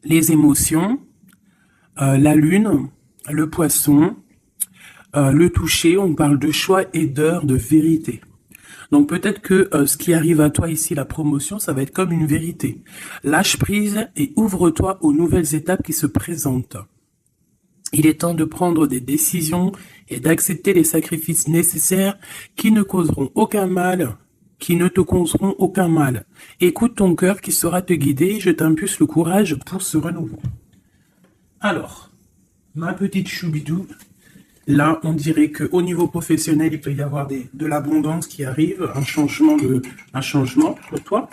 les émotions, la lune, le poisson, le toucher, on parle de choix et d'heure de vérité. Donc peut-être que ce qui arrive à toi ici, la promotion, ça va être comme une vérité. Lâche prise et ouvre-toi aux nouvelles étapes qui se présentent. Il est temps de prendre des décisions et d'accepter les sacrifices nécessaires qui ne causeront aucun mal, qui ne te causeront aucun mal. Écoute ton cœur qui saura te guider, je t'impulse le courage pour ce renouveau. Alors, ma petite choubidou, là, on dirait qu'au niveau professionnel, il peut y avoir de l'abondance qui arrive, un changement pour toi.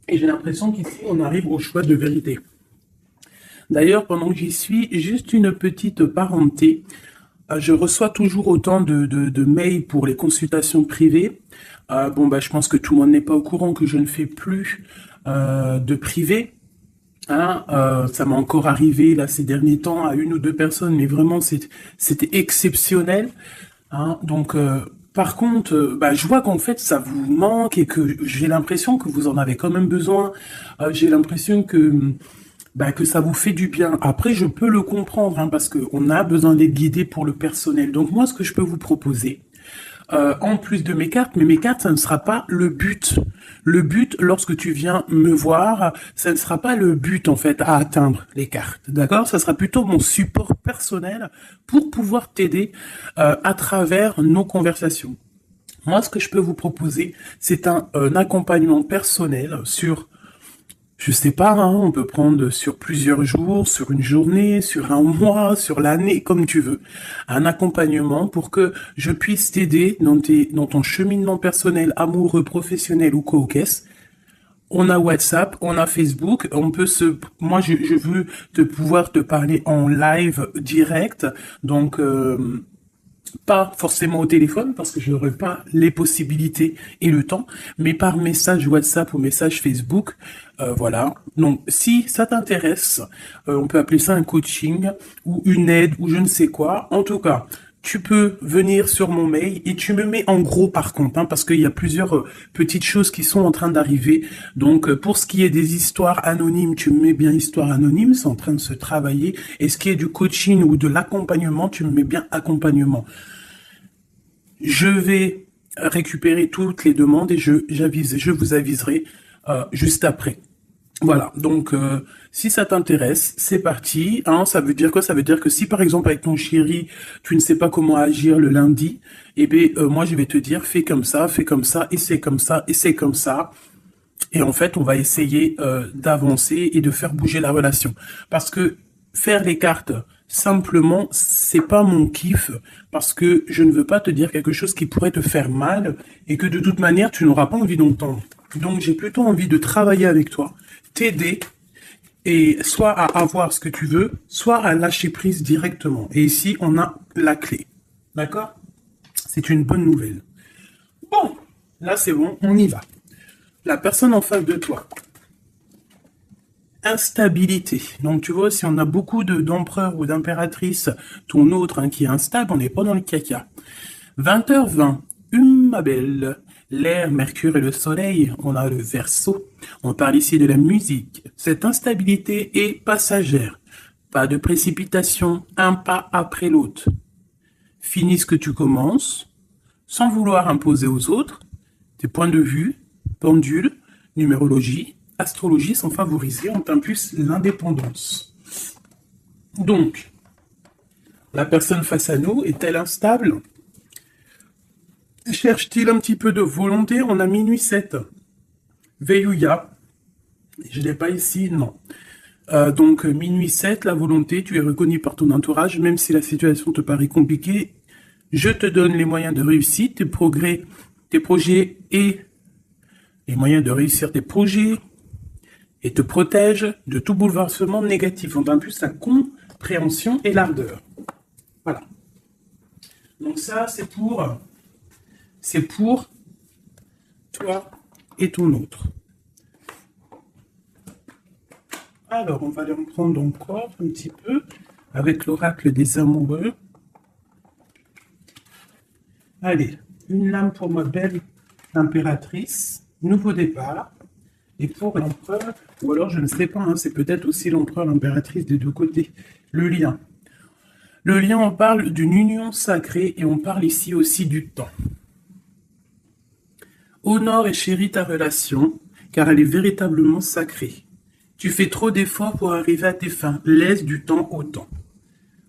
Et j'ai l'impression qu'ici, on arrive au choix de vérité. D'ailleurs, pendant que j'y suis, juste une petite parenté. Je reçois toujours autant de mails pour les consultations privées. Je pense que tout le monde n'est pas au courant que je ne fais plus de privé. Ça m'a encore arrivé là ces derniers temps à une ou deux personnes, mais vraiment c'était exceptionnel. Par contre, je vois qu'en fait ça vous manque et que j'ai l'impression que vous en avez quand même besoin. J'ai l'impression que ça vous fait du bien. Après, je peux le comprendre, parce qu'on a besoin d'être guidé pour le personnel. Donc moi, ce que je peux vous proposer, en plus de mes cartes, mais mes cartes, ça ne sera pas le but. Le but, lorsque tu viens me voir, ça ne sera pas le but, en fait, à atteindre les cartes. D'accord? Ça sera plutôt mon support personnel pour pouvoir t'aider à travers nos conversations. Moi, ce que je peux vous proposer, c'est un accompagnement personnel sur, je sais pas, on peut prendre sur plusieurs jours, sur une journée, sur un mois, sur l'année, comme tu veux. Un accompagnement pour que je puisse t'aider dans ton cheminement personnel, amoureux, professionnel ou co-caisse. On a WhatsApp, on a Facebook, moi je veux pouvoir te parler en live direct, donc pas forcément au téléphone parce que je n'aurai pas les possibilités et le temps, mais par message WhatsApp ou message Facebook, voilà. Donc si ça t'intéresse, on peut appeler ça un coaching ou une aide ou je ne sais quoi. En tout cas, tu peux venir sur mon mail et tu me mets en gros par contre, parce qu'il y a plusieurs petites choses qui sont en train d'arriver. Donc pour ce qui est des histoires anonymes, tu me mets bien histoire anonyme, c'est en train de se travailler. Et ce qui est du coaching ou de l'accompagnement, tu me mets bien accompagnement. Je vais récupérer toutes les demandes et je vous aviserai juste après. Voilà, donc si ça t'intéresse, c'est parti. Ça veut dire quoi? Ça veut dire que si par exemple avec ton chéri, tu ne sais pas comment agir le lundi, moi je vais te dire fais comme ça, et c'est comme ça, et c'est comme ça. Et en fait, on va essayer d'avancer et de faire bouger la relation. Parce que faire les cartes simplement, c'est pas mon kiff, parce que je ne veux pas te dire quelque chose qui pourrait te faire mal et que de toute manière, tu n'auras pas envie d'entendre. Donc, j'ai plutôt envie de travailler avec toi, t'aider, et soit à avoir ce que tu veux, soit à lâcher prise directement. Et ici, on a la clé. D'accord? C'est une bonne nouvelle. Bon, là c'est bon, on y va. La personne en face de toi. Instabilité. Donc tu vois, si on a beaucoup d'empereurs ou d'impératrices, ton autre qui est instable, on n'est pas dans le caca. 20h20, ma belle. L'air, Mercure et le Soleil, on a le Verseau. On parle ici de la musique. Cette instabilité est passagère. Pas de précipitation, un pas après l'autre. Finis ce que tu commences, sans vouloir imposer aux autres. Tes points de vue, pendule, numérologie, astrologie sont favorisés, on t'impulse l'indépendance. Donc, la personne face à nous est-elle instable? Cherche-t-il un petit peu de volonté? On a minuit 7. Veillouya. Je ne l'ai pas ici, non. Donc, minuit 7, la volonté, tu es reconnu par ton entourage, même si la situation te paraît compliquée. Je te donne les moyens de réussir tes progrès, tes projets et les moyens de réussir tes projets et te protège de tout bouleversement négatif. On donne plus la compréhension et l'ardeur. Voilà. Donc ça, c'est pour toi et ton autre. Alors, on va aller en prendre encore un petit peu avec l'oracle des amoureux. Allez, une lame pour ma belle impératrice. Nouveau départ. Et pour l'empereur, ou alors je ne sais pas, hein, c'est peut-être aussi l'empereur, l'impératrice des deux côtés. Le lien. Le lien, on parle d'une union sacrée et on parle ici aussi du temps. Honore et chéris ta relation, car elle est véritablement sacrée. Tu fais trop d'efforts pour arriver à tes fins. Laisse du temps au temps.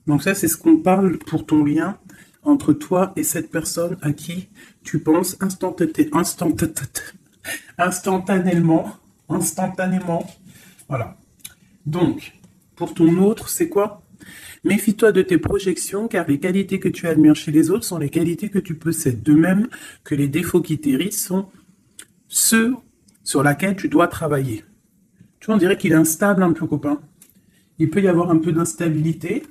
Donc ça, c'est ce qu'on parle pour ton lien entre toi et cette personne à qui tu penses instantanément. Voilà. Donc, pour ton autre, c'est quoi? Méfie-toi de tes projections, car les qualités que tu admires chez les autres sont les qualités que tu possèdes. De même que les défauts qui t'hérissent sont ceux sur lesquels tu dois travailler. Tu vois, on dirait qu'il est instable un peu, copain. Il peut y avoir un peu d'instabilité.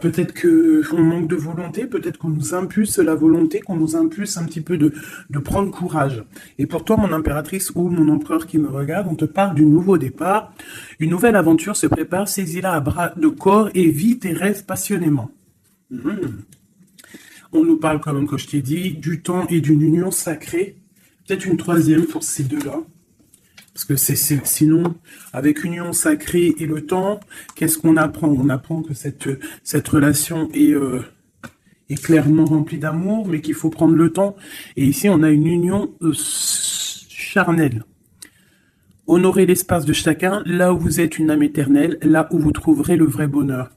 Peut-être qu'on manque de volonté, peut-être qu'on nous impulse la volonté, qu'on nous impulse un petit peu de prendre courage. Et pour toi, mon impératrice ou mon empereur qui me regarde, on te parle du nouveau départ. Une nouvelle aventure se prépare, saisis-la à bras de corps et vis tes rêves passionnément. On nous parle, quand même, comme je t'ai dit, du temps et d'une union sacrée. Peut-être une troisième pour ces deux-là. Parce que sinon, avec union sacrée et le temps, qu'est-ce qu'on apprend? On apprend que cette relation est clairement remplie d'amour, mais qu'il faut prendre le temps. Et ici, on a une union charnelle. Honorez l'espace de chacun, là où vous êtes une âme éternelle, là où vous trouverez le vrai bonheur.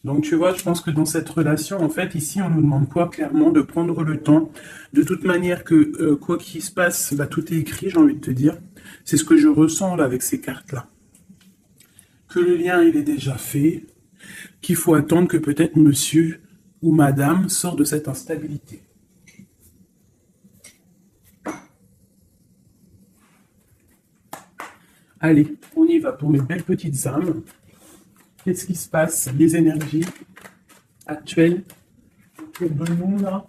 Donc tu vois, je pense que dans cette relation, en fait, ici, on nous demande quoi? Clairement, de prendre le temps. De toute manière que quoi qu'il se passe, bah, tout est écrit, j'ai envie de te dire. C'est ce que je ressens là avec ces cartes-là. Que le lien, il est déjà fait, qu'il faut attendre que peut-être monsieur ou madame sort de cette instabilité. Allez, on y va pour mes belles petites âmes. Qu'est-ce qui se passe? Les énergies actuelles autour de nous là,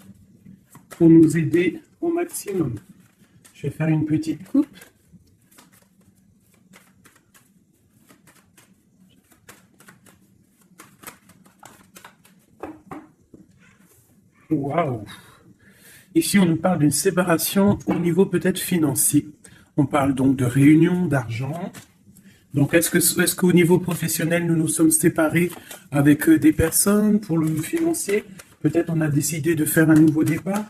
pour nous aider au maximum. Je vais faire une petite coupe. Waouh! Ici, on nous parle d'une séparation au niveau peut-être financier. On parle donc de réunion, d'argent. Donc, est-ce qu'au niveau professionnel, nous nous sommes séparés avec des personnes pour le financier? Peut-être on a décidé de faire un nouveau départ.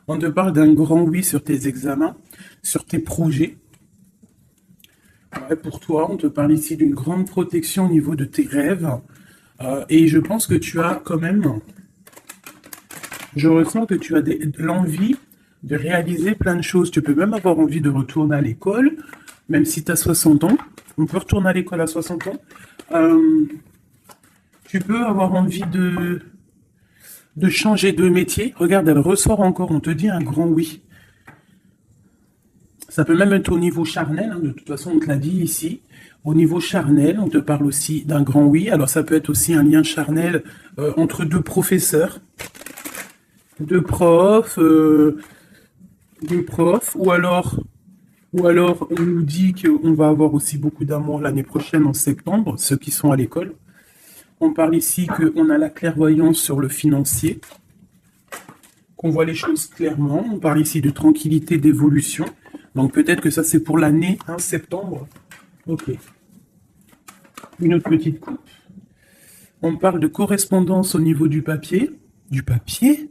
On te parle d'un grand oui sur tes examens, sur tes projets. Ouais, pour toi, on te parle ici d'une grande protection au niveau de tes rêves. Et je pense que tu as quand même... Je ressens que tu as l'envie de réaliser plein de choses. Tu peux même avoir envie de retourner à l'école, même si tu as 60 ans. On peut retourner à l'école à 60 ans. Tu peux avoir envie de changer de métier. Regarde, elle ressort encore. On te dit un grand oui. Ça peut même être au niveau charnel. Hein, de toute façon, on te l'a dit ici. Au niveau charnel, on te parle aussi d'un grand oui. Alors, ça peut être aussi un lien charnel entre deux professeurs. Deux profs, ou alors on nous dit qu'on va avoir aussi beaucoup d'amour l'année prochaine en septembre, ceux qui sont à l'école. On parle ici qu'on a la clairvoyance sur le financier, qu'on voit les choses clairement. On parle ici de tranquillité, d'évolution. Donc peut-être que ça c'est pour l'année, hein, septembre. Ok. Une autre petite coupe. On parle de correspondance au niveau du papier. Du papier ?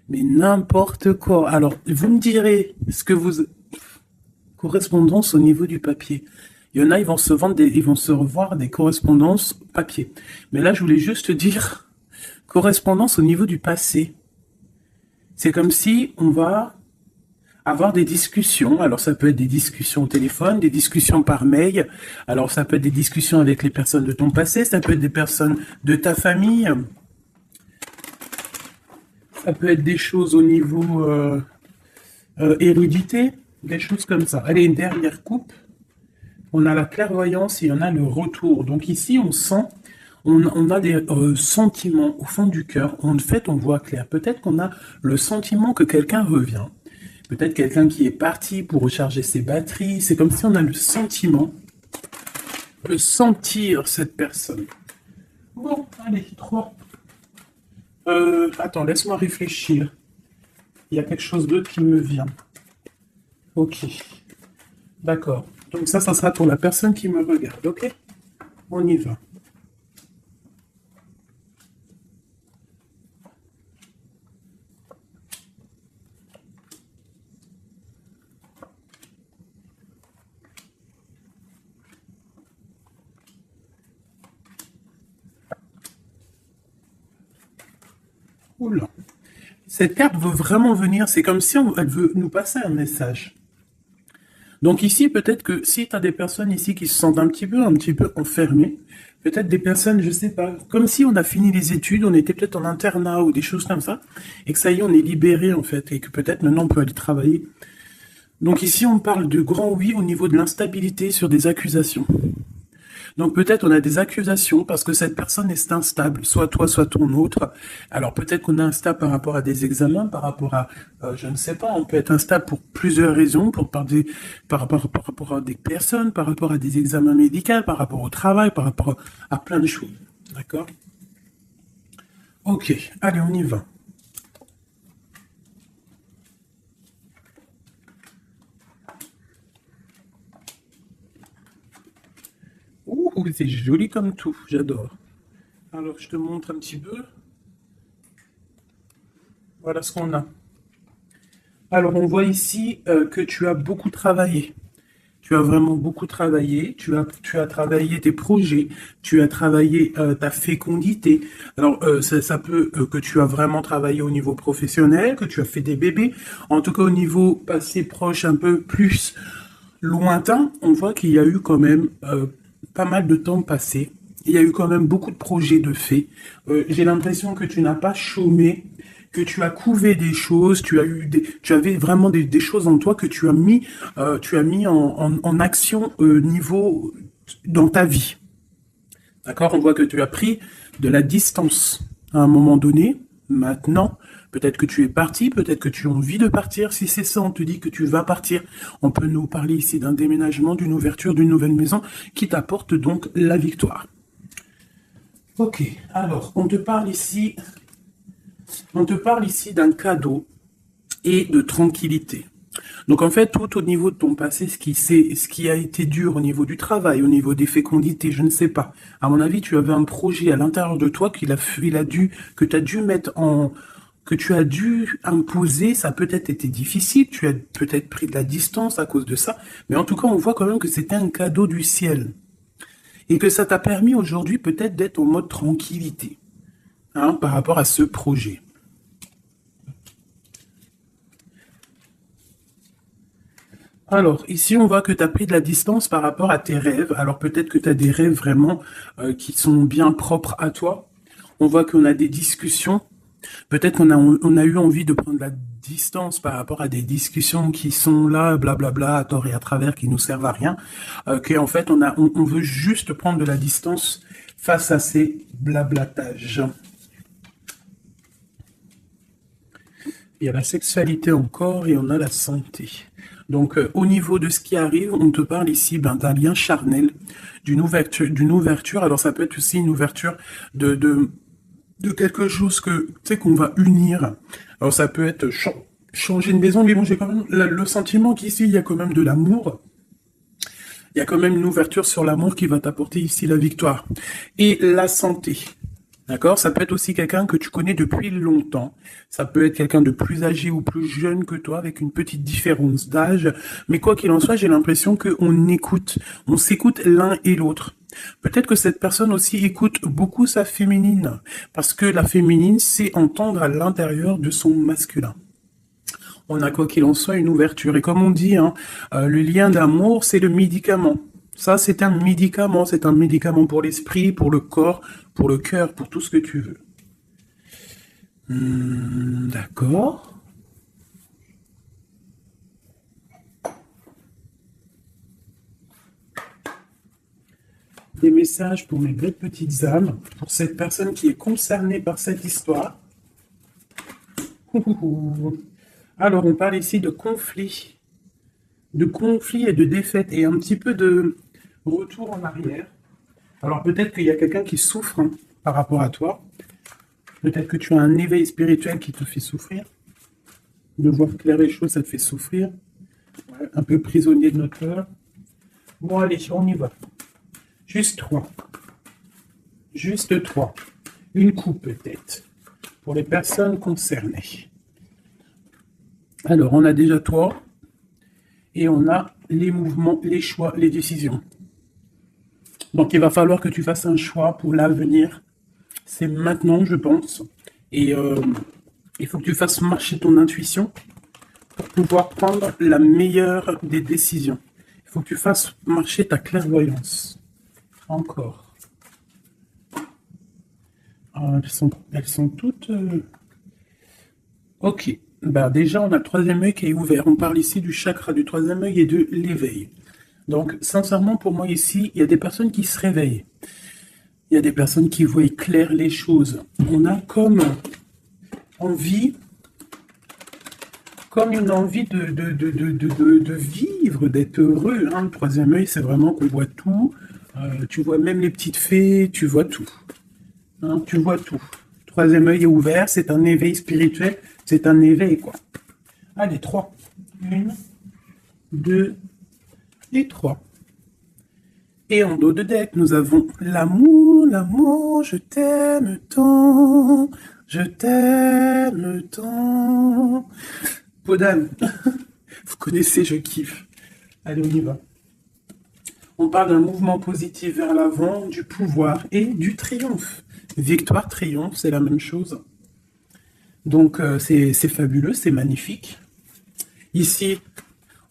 Mais n'importe quoi. Alors, vous me direz ce que vous... Correspondance au niveau du papier. Il y en a, ils vont se revoir des correspondances papier. Mais là, je voulais juste te dire correspondance au niveau du passé. C'est comme si on va avoir des discussions. Alors, ça peut être des discussions au téléphone, des discussions par mail. Alors, ça peut être des discussions avec les personnes de ton passé. Ça peut être des personnes de ta famille. Ça peut être des choses au niveau hérédité, des choses comme ça. Allez, une dernière coupe. On a la clairvoyance et on a le retour. Donc ici, on sent, on a des sentiments au fond du cœur. En fait, on voit clair. Peut-être qu'on a le sentiment que quelqu'un revient. Peut-être quelqu'un qui est parti pour recharger ses batteries. C'est comme si on a le sentiment de sentir cette personne. Bon, allez, 3. Attends, laisse-moi réfléchir. Il y a quelque chose d'autre qui me vient. Ok, d'accord. Donc ça sera pour la personne qui me regarde, ok? On y va. Oula. Cette carte veut vraiment venir, c'est comme si elle veut nous passer un message. Donc ici, peut-être que si tu as des personnes ici qui se sentent un petit peu enfermées, peut-être des personnes, je sais pas, comme si on a fini les études, on était peut-être en internat ou des choses comme ça, et que ça y est, on est libéré en fait, et que peut-être maintenant on peut aller travailler. Donc ici, on parle de grand oui au niveau de l'instabilité sur des accusations. Donc peut-être on a des accusations parce que cette personne est instable, soit toi, soit ton autre. Alors peut-être qu'on est instable par rapport à des examens, par rapport à, je ne sais pas, on peut être instable pour plusieurs raisons, par rapport à des personnes, par rapport à des examens médicaux, par rapport au travail, par rapport à plein de choses. D'accord? Ok, allez, on y va. Ouh, c'est joli comme tout, j'adore. Alors, je te montre un petit peu. Voilà ce qu'on a. Alors, on voit ici que tu as beaucoup travaillé. Tu as vraiment beaucoup travaillé. Tu as travaillé tes projets. Tu as travaillé ta fécondité. Alors, ça peut que tu as vraiment travaillé au niveau professionnel, que tu as fait des bébés. En tout cas, au niveau passé proche, un peu plus lointain, on voit qu'il y a eu quand même pas mal de temps passé. Il y a eu quand même beaucoup de projets de faits. J'ai l'impression que tu n'as pas chômé, que tu as couvé des choses, tu avais vraiment des choses en toi que tu as mis en action niveau dans ta vie. D'accord? On voit que tu as pris de la distance à un moment donné. Maintenant, peut-être que tu es parti, peut-être que tu as envie de partir. Si c'est ça, on te dit que tu vas partir. On peut nous parler ici d'un déménagement, d'une ouverture, d'une nouvelle maison qui t'apporte donc la victoire. Ok, alors on te parle ici d'un cadeau et de tranquillité. Donc en fait, tout au niveau de ton passé, ce qui a été dur au niveau du travail, au niveau des fécondités, je ne sais pas. À mon avis, tu avais un projet à l'intérieur de toi que tu as dû mettre en, que tu as dû imposer. Ça a peut-être été difficile, tu as peut-être pris de la distance à cause de ça, mais en tout cas, on voit quand même que c'était un cadeau du ciel et que ça t'a permis aujourd'hui peut-être d'être en mode tranquillité, hein, par rapport à ce projet. Alors, ici, on voit que tu as pris de la distance par rapport à tes rêves. Alors, peut-être que tu as des rêves vraiment qui sont bien propres à toi. On voit qu'on a des discussions. Peut-être on a eu envie de prendre de la distance par rapport à des discussions qui sont là, blablabla, à tort et à travers, qui nous servent à rien. Qu'en fait, on veut juste prendre de la distance face à ces blablatages. Il y a la sexualité encore et on a la santé. Donc, au niveau de ce qui arrive, on te parle ici d'un lien charnel, d'une ouverture. Alors, ça peut être aussi une ouverture de quelque chose que, tu sais, qu'on va unir. Alors, ça peut être changer de maison, mais bon, j'ai quand même le sentiment qu'ici, il y a quand même de l'amour. Il y a quand même une ouverture sur l'amour qui va t'apporter ici la victoire. Et la santé. D'accord? Ça peut être aussi quelqu'un que tu connais depuis longtemps. Ça peut être quelqu'un de plus âgé ou plus jeune que toi, avec une petite différence d'âge. Mais quoi qu'il en soit, j'ai l'impression on s'écoute l'un et l'autre. Peut-être que cette personne aussi écoute beaucoup sa féminine, parce que la féminine sait entendre à l'intérieur de son masculin. On a quoi qu'il en soit une ouverture. Et comme on dit, hein, le lien d'amour, c'est le médicament. Ça, c'est un médicament pour l'esprit, pour le corps, pour le cœur, pour tout ce que tu veux. D'accord. Des messages pour mes belles petites âmes, pour cette personne qui est concernée par cette histoire. Alors, on parle ici de conflit et de défaite et un petit peu de retour en arrière. Alors, peut-être qu'il y a quelqu'un qui souffre hein, par rapport à toi. Peut-être que tu as un éveil spirituel qui te fait souffrir. De voir clair les choses, ça te fait souffrir. Ouais, un peu prisonnier de notre peur. Bon, allez, on y va. Juste 3. Juste 3. Une coupe peut-être. Pour les personnes concernées. Alors, on a déjà 3. Et on a les mouvements, les choix, les décisions. Donc, il va falloir que tu fasses un choix pour l'avenir. C'est maintenant, je pense. Et il faut que tu fasses marcher ton intuition pour pouvoir prendre la meilleure des décisions. Il faut que tu fasses marcher ta clairvoyance. Encore. Ah, elles sont toutes... Ok. Bah, déjà, on a le troisième œil qui est ouvert. On parle ici du chakra du troisième œil et de l'éveil. Donc, sincèrement, pour moi, ici, il y a des personnes qui se réveillent. Il y a des personnes qui voient clair les choses. On a comme envie, comme une envie de vivre, d'être heureux. Hein. Le troisième œil, c'est vraiment qu'on voit tout. Tu vois même les petites fées, tu vois tout. Hein, tu vois tout. Le troisième œil est ouvert, c'est un éveil spirituel, c'est un éveil, quoi. Allez, 3. 1, 2 et 3. Et en dos de deck, nous avons l'amour, l'amour, je t'aime tant, je t'aime tant. Podane, vous connaissez, je kiffe. Allez, on y va. On parle d'un mouvement positif vers l'avant, du pouvoir et du triomphe. Victoire, triomphe, c'est la même chose. Donc, c'est fabuleux, c'est magnifique. Ici,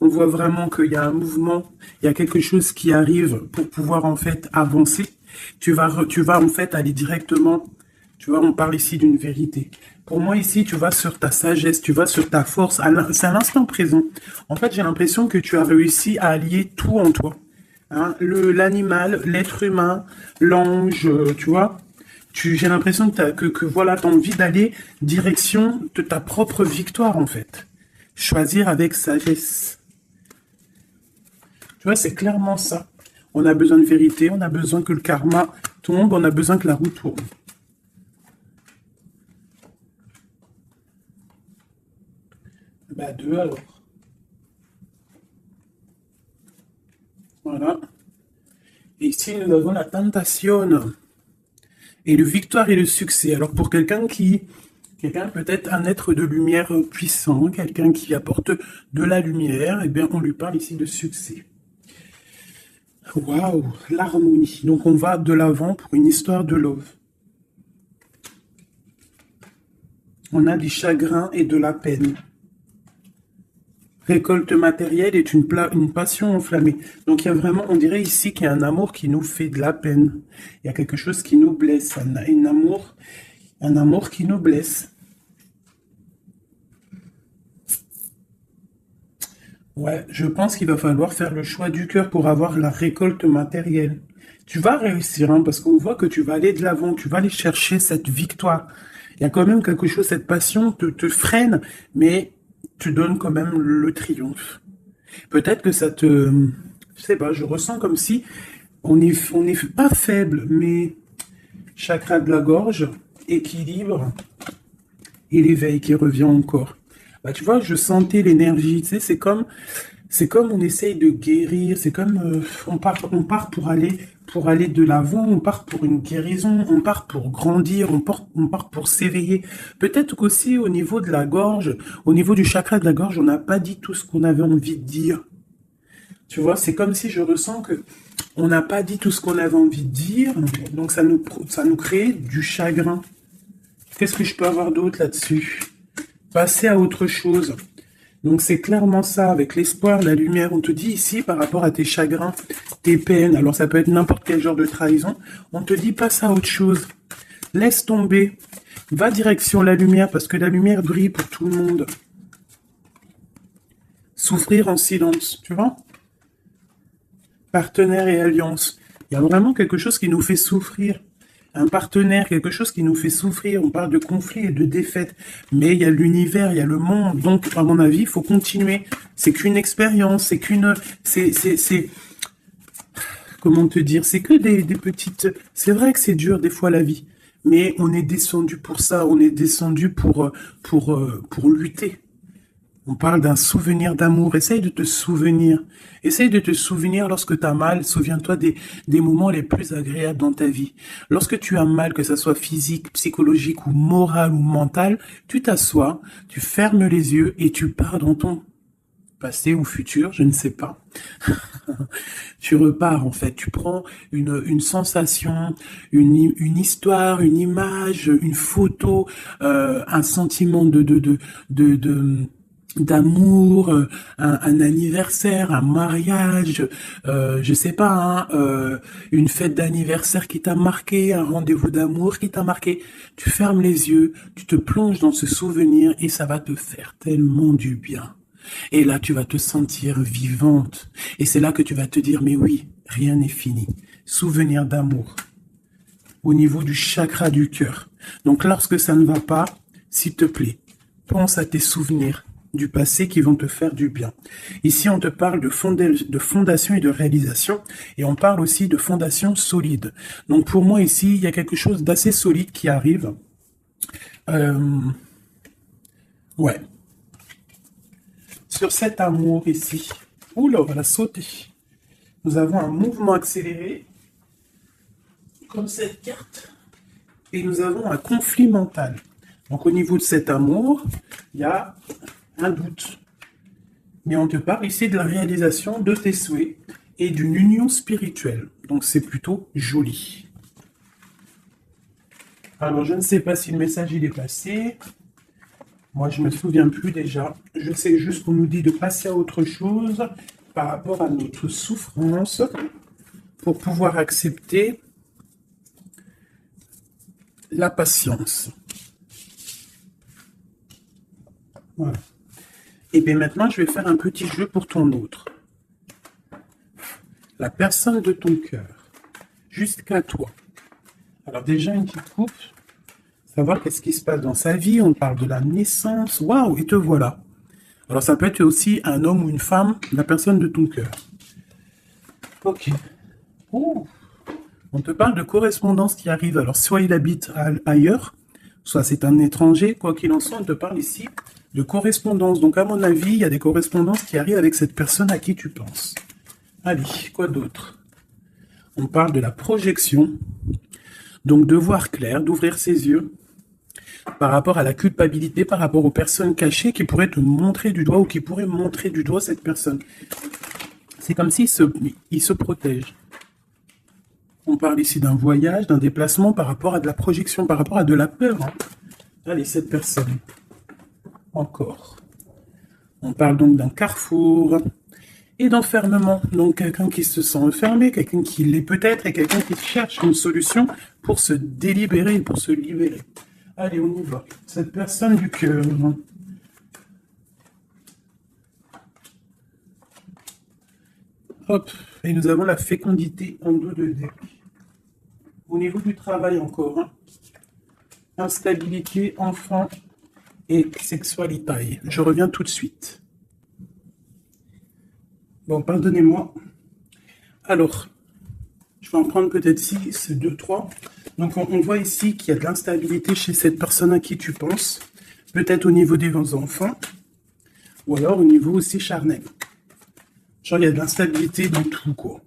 on voit vraiment qu'il y a un mouvement, il y a quelque chose qui arrive pour pouvoir en fait avancer. Tu vas en fait aller directement, tu vois, on parle ici d'une vérité. Pour moi ici, tu vas sur ta sagesse, tu vas sur ta force, c'est à l'instant présent. En fait, j'ai l'impression que tu as réussi à allier tout en toi. Hein, l'animal, l'être humain, l'ange, tu vois. J'ai l'impression que voilà, tu as envie d'aller direction de ta propre victoire en fait. Choisir avec sagesse. Tu vois, c'est clairement ça. On a besoin de vérité, on a besoin que le karma tombe, on a besoin que la roue tourne. Bah, 2 alors. Voilà. Et ici, nous avons la tentation. Et le victoire et le succès. Alors, pour quelqu'un peut-être un être de lumière puissant, quelqu'un qui apporte de la lumière, eh bien, on lui parle ici de succès. Waouh, l'harmonie. Donc on va de l'avant pour une histoire de love. On a des chagrins et de la peine. Récolte matérielle est une passion enflammée. Donc il y a vraiment, on dirait ici qu'il y a un amour qui nous fait de la peine. Il y a quelque chose qui nous blesse. Un amour qui nous blesse. Ouais, je pense qu'il va falloir faire le choix du cœur pour avoir la récolte matérielle. Tu vas réussir, hein, parce qu'on voit que tu vas aller de l'avant, tu vas aller chercher cette victoire. Il y a quand même quelque chose, cette passion te freine, mais tu donnes quand même le triomphe. Peut-être que ça te... Je sais pas, je ressens comme si on est pas faible, mais chakra de la gorge, équilibre et l'éveil qui revient encore. Bah, tu vois, je sentais l'énergie, tu sais, c'est comme on essaye de guérir, c'est comme on part pour aller de l'avant, on part pour une guérison, on part pour grandir, on part pour s'éveiller. Peut-être qu'aussi au niveau de la gorge, au niveau du chakra de la gorge, on n'a pas dit tout ce qu'on avait envie de dire. Tu vois, c'est comme si je ressens que on n'a pas dit tout ce qu'on avait envie de dire, donc ça nous crée du chagrin. Qu'est-ce que je peux avoir d'autre là-dessus? Passer à autre chose. Donc c'est clairement ça, avec l'espoir, la lumière. On te dit ici, par rapport à tes chagrins, tes peines, alors ça peut être n'importe quel genre de trahison, on te dit passe à autre chose. Laisse tomber. Va direction la lumière, parce que la lumière brille pour tout le monde. Souffrir en silence, tu vois? Partenaire et alliance. Il y a vraiment quelque chose qui nous fait souffrir. Un partenaire, quelque chose qui nous fait souffrir. On parle de conflit et de défaite. Mais il y a l'univers, il y a le monde. Donc, à mon avis, il faut continuer. C'est qu'une expérience, c'est qu'une... Comment te dire? C'est que des petites... C'est vrai que c'est dur des fois la vie. Mais on est descendu pour ça. On est descendu pour lutter. On parle d'un souvenir d'amour. Essaye de te souvenir. Essaye de te souvenir lorsque tu as mal. Souviens-toi des moments les plus agréables dans ta vie. Lorsque tu as mal, que ça soit physique, psychologique ou moral ou mental, tu t'assois, tu fermes les yeux et tu pars dans ton passé ou futur, je ne sais pas. Tu repars en fait, tu prends une sensation, une histoire, une image, une photo, un sentiment d'amour, un anniversaire, un mariage, je sais pas, hein, une fête d'anniversaire qui t'a marqué, un rendez-vous d'amour qui t'a marqué. Tu fermes les yeux, tu te plonges dans ce souvenir et ça va te faire tellement du bien. Et là, tu vas te sentir vivante. Et c'est là que tu vas te dire, mais oui, rien n'est fini. Souvenir d'amour au niveau du chakra du cœur. Donc, lorsque ça ne va pas, s'il te plaît, pense à tes souvenirs du passé qui vont te faire du bien. Ici, on te parle de fondation et de réalisation, et on parle aussi de fondation solide. Donc, pour moi, ici, il y a quelque chose d'assez solide qui arrive. Ouais. Sur cet amour ici, oula, on va la sauter. Nous avons un mouvement accéléré, comme cette carte, et nous avons un conflit mental. Donc au niveau de cet amour, il y a un doute. Mais on te parle ici de la réalisation de tes souhaits et d'une union spirituelle. Donc c'est plutôt joli. Alors je ne sais pas si le message il est passé. Moi, je ne me souviens plus déjà. Je sais juste qu'on nous dit de passer à autre chose par rapport à notre souffrance pour pouvoir accepter la patience. Voilà. Et bien maintenant, je vais faire un petit jeu pour ton autre. La personne de ton cœur, jusqu'à toi. Alors déjà, une petite coupe. Savoir qu'est-ce qui se passe dans sa vie, on parle de la naissance, waouh, et te voilà. Alors ça peut être aussi un homme ou une femme, la personne de ton cœur. Ok. Ouh. On te parle de correspondance qui arrive, alors soit il habite ailleurs, soit c'est un étranger, quoi qu'il en soit, on te parle ici de correspondance. Donc à mon avis, il y a des correspondances qui arrivent avec cette personne à qui tu penses. Allez, quoi d'autre? On parle de la projection, donc de voir clair, d'ouvrir ses yeux, par rapport à la culpabilité, par rapport aux personnes cachées qui pourraient te montrer du doigt ou qui pourraient montrer du doigt cette personne. C'est comme s'il se protège. On parle ici d'un voyage, d'un déplacement par rapport à de la projection, par rapport à de la peur. Hein. Allez, cette personne. Encore. On parle donc d'un carrefour et d'enfermement. Donc quelqu'un qui se sent enfermé, quelqu'un qui l'est peut-être et quelqu'un qui cherche une solution pour se délibérer, pour se libérer. Allez, on y va. Cette personne du cœur. Hop. Et nous avons la fécondité en dos de deck. Au niveau du travail encore. Hein. Instabilité, enfant et sexualité. Je reviens tout de suite. Bon, pardonnez-moi. Alors, je vais en prendre peut-être 6, 2, 3. Donc, on voit ici qu'il y a de l'instabilité chez cette personne à qui tu penses. Peut-être au niveau des enfants. Ou alors au niveau aussi charnel. Genre, il y a de l'instabilité dans tout, quoi.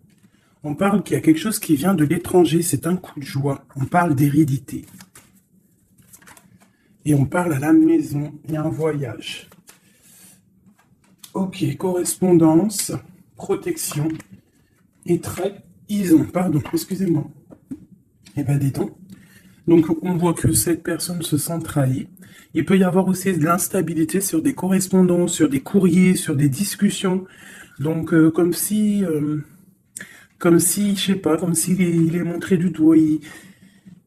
On parle qu'il y a quelque chose qui vient de l'étranger. C'est un coup de joie. On parle d'hérédité. Et on parle à la maison. Il y a un voyage. Ok, correspondance, protection et trahison. Pardon, excusez-moi. Eh bien, dis donc. Donc, on voit que cette personne se sent trahie. Il peut y avoir aussi de l'instabilité sur des correspondances, sur des courriers, sur des discussions. Donc, comme si, je sais pas, comme s'il est montré du doigt, il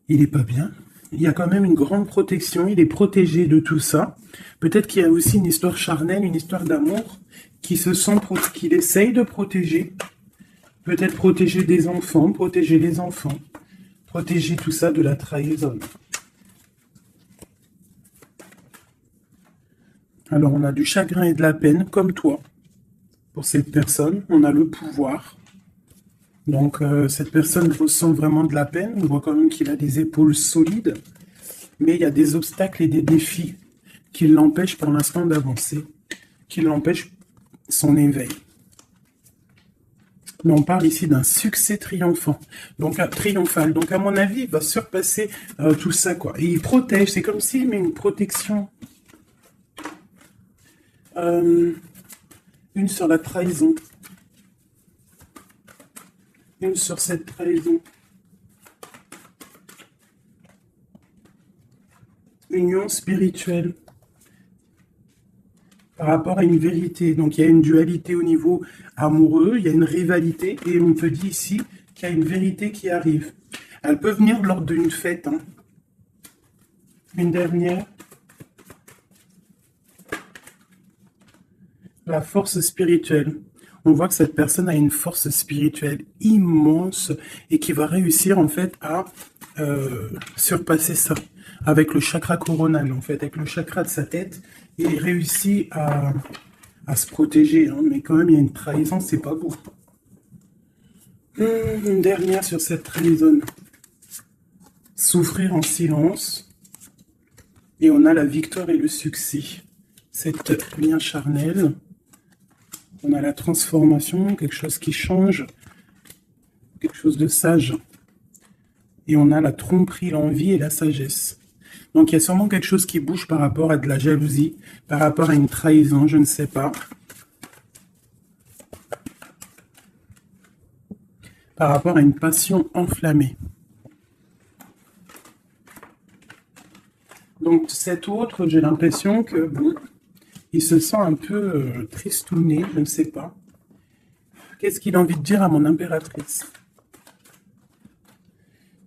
est pas bien. Il y a quand même une grande protection, il est protégé de tout ça. Peut-être qu'il y a aussi une histoire charnelle, une histoire d'amour qu'il essaye de protéger. Peut-être protéger des enfants, protéger les enfants. Protéger tout ça de la trahison. Alors, on a du chagrin et de la peine, comme toi. Pour cette personne, on a le pouvoir. Donc, cette personne ressent vraiment de la peine. On voit quand même qu'il a des épaules solides. Mais il y a des obstacles et des défis qui l'empêchent pour l'instant d'avancer. qui l'empêche son éveil. Mais on parle ici d'un succès triomphant, donc triomphal. Donc à mon avis, il va surpasser tout ça, quoi. Et il protège, c'est comme s'il met une protection. Une sur la trahison. Une sur cette trahison. Union spirituelle. Par rapport à une vérité. Donc il y a une dualité au niveau amoureux, il y a une rivalité, et on te dit ici qu'il y a une vérité qui arrive. Elle peut venir lors d'une fête. Hein. Une dernière. La force spirituelle. On voit que cette personne a une force spirituelle immense et qui va réussir en fait à surpasser ça avec le chakra coronal, en fait, avec le chakra de sa tête. Il réussit à se protéger, hein, mais quand même il y a une trahison, c'est pas beau. Une dernière sur cette trahison. Souffrir en silence. Et on a la victoire et le succès. Cette lien charnel. On a la transformation, quelque chose qui change, quelque chose de sage. Et on a la tromperie, l'envie et la sagesse. Donc il y a sûrement quelque chose qui bouge par rapport à de la jalousie, par rapport à une trahison, je ne sais pas. Par rapport à une passion enflammée. Donc cet autre, j'ai l'impression que bon, il se sent un peu tristouné, je ne sais pas. Qu'est-ce qu'il a envie de dire à mon impératrice?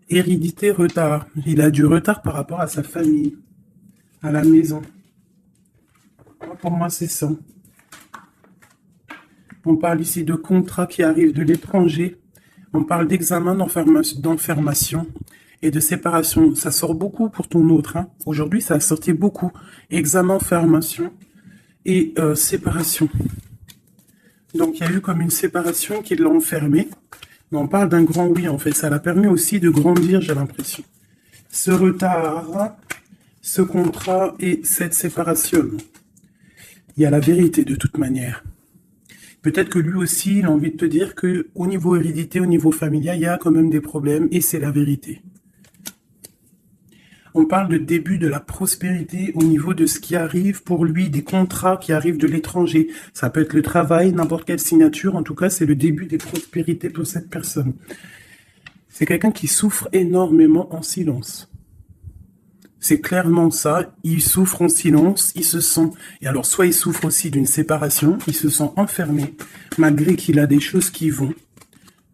Hérédité, retard. Il a du retard par rapport à sa famille, à la maison. Pour moi, c'est ça. On parle ici de contrats qui arrivent de l'étranger. On parle d'examen d'enfermation et de séparation. Ça sort beaucoup pour ton autre. Hein. Aujourd'hui, ça a sorti beaucoup. Examen, formation et séparation. Donc, il y a eu comme une séparation qui l'a enfermé. Mais on parle d'un grand oui, en fait. Ça l'a permis aussi de grandir, j'ai l'impression. Ce retard, ce contrat et cette séparation. Il y a la vérité de toute manière. Peut-être que lui aussi, il a envie de te dire qu'au niveau hérédité, au niveau familial, il y a quand même des problèmes et c'est la vérité. On parle de début de la prospérité au niveau de ce qui arrive pour lui, des contrats qui arrivent de l'étranger. Ça peut être le travail, n'importe quelle signature. En tout cas, c'est le début des prospérités pour cette personne. C'est quelqu'un qui souffre énormément en silence. C'est clairement ça. Il souffre en silence, il se sent... Et alors, soit il souffre aussi d'une séparation, il se sent enfermé, malgré qu'il a des choses qui vont.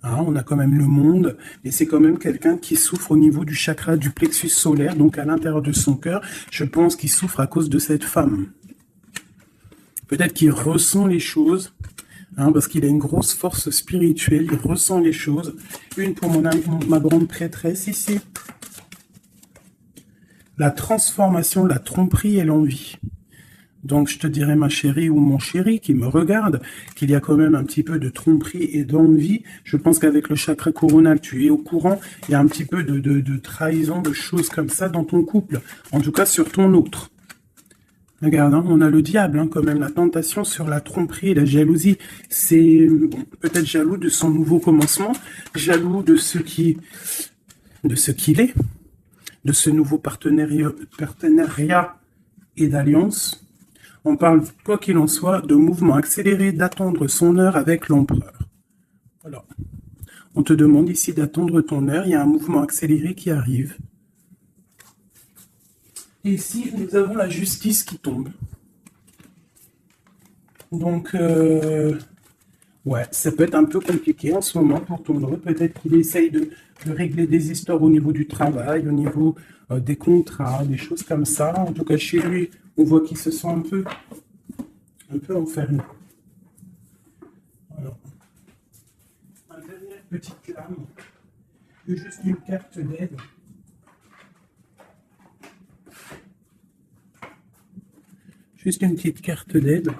Hein, on a quand même le monde, mais c'est quand même quelqu'un qui souffre au niveau du chakra du plexus solaire, donc à l'intérieur de son cœur. Je pense qu'il souffre à cause de cette femme. Peut-être qu'il ressent les choses, hein, parce qu'il a une grosse force spirituelle, il ressent les choses. Une pour ma grande prêtresse ici. La transformation, la tromperie et l'envie. Donc, je te dirais, ma chérie ou mon chéri qui me regarde, qu'il y a quand même un petit peu de tromperie et d'envie. Je pense qu'avec le chakra coronal, tu es au courant. Il y a un petit peu de trahison, de choses comme ça dans ton couple. En tout cas, sur ton autre. Regarde, hein, on a le diable, hein, quand même, la tentation sur la tromperie et la jalousie. C'est peut-être jaloux de son nouveau commencement, jaloux de ce qu'il est, de ce nouveau partenariat et d'alliance. On parle, quoi qu'il en soit, de mouvement accéléré, d'attendre son heure avec l'empereur. Voilà. On te demande ici d'attendre ton heure. Il y a un mouvement accéléré qui arrive. Et ici, nous avons la justice qui tombe. Donc, ouais, ça peut être un peu compliqué en ce moment pour ton autre. Peut-être qu'il essaye de régler des histoires au niveau du travail, au niveau des contrats, des choses comme ça. En tout cas, chez lui, on voit qu'il se sent un peu enfermé. Alors, ma dernière petite lame, juste une carte d'aide. Juste une petite carte d'aide.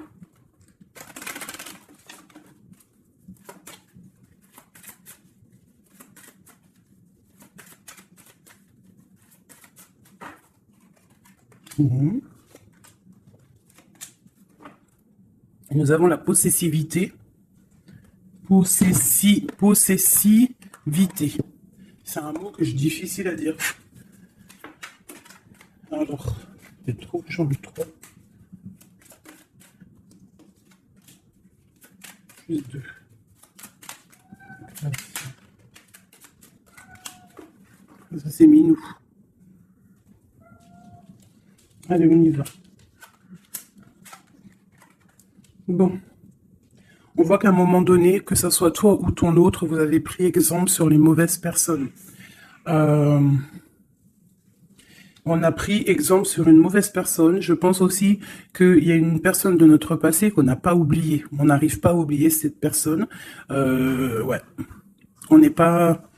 Nous avons la possessivité. Possessivité. C'est un mot que je difficile à dire. Alors, c'est trop, j'en ai trop. Plus deux. Ça, c'est minou. Allez, on y va. Bon. On voit qu'à un moment donné, que ce soit toi ou ton autre, vous avez pris exemple sur les mauvaises personnes. On a pris exemple sur une mauvaise personne. Je pense aussi qu'il y a une personne de notre passé qu'on n'a pas oubliée. On n'arrive pas à oublier cette personne. Ouais. On n'est pas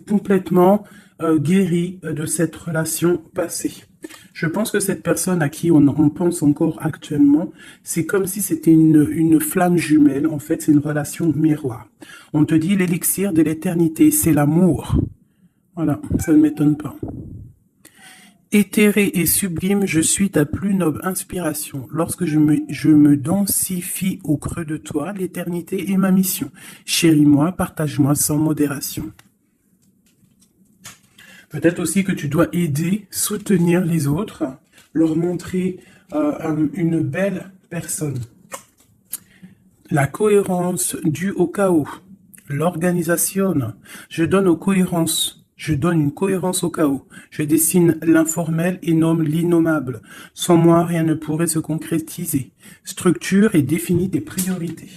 complètement guéri de cette relation passée. Je pense que cette personne à qui on pense encore actuellement, c'est comme si c'était une flamme jumelle. En fait, c'est une relation miroir. On te dit l'élixir de l'éternité, c'est l'amour. Voilà, ça ne m'étonne pas. Éthéré et sublime, je suis ta plus noble inspiration. Lorsque je me densifie au creux de toi, l'éternité est ma mission. Chéris-moi, partage-moi sans modération. Peut-être aussi que tu dois aider, soutenir les autres, leur montrer une belle personne. La cohérence due au chaos. L'organisation. Je donne une cohérence au chaos. Je dessine l'informel et nomme l'innommable. Sans moi, rien ne pourrait se concrétiser. Structure et définis tes priorités.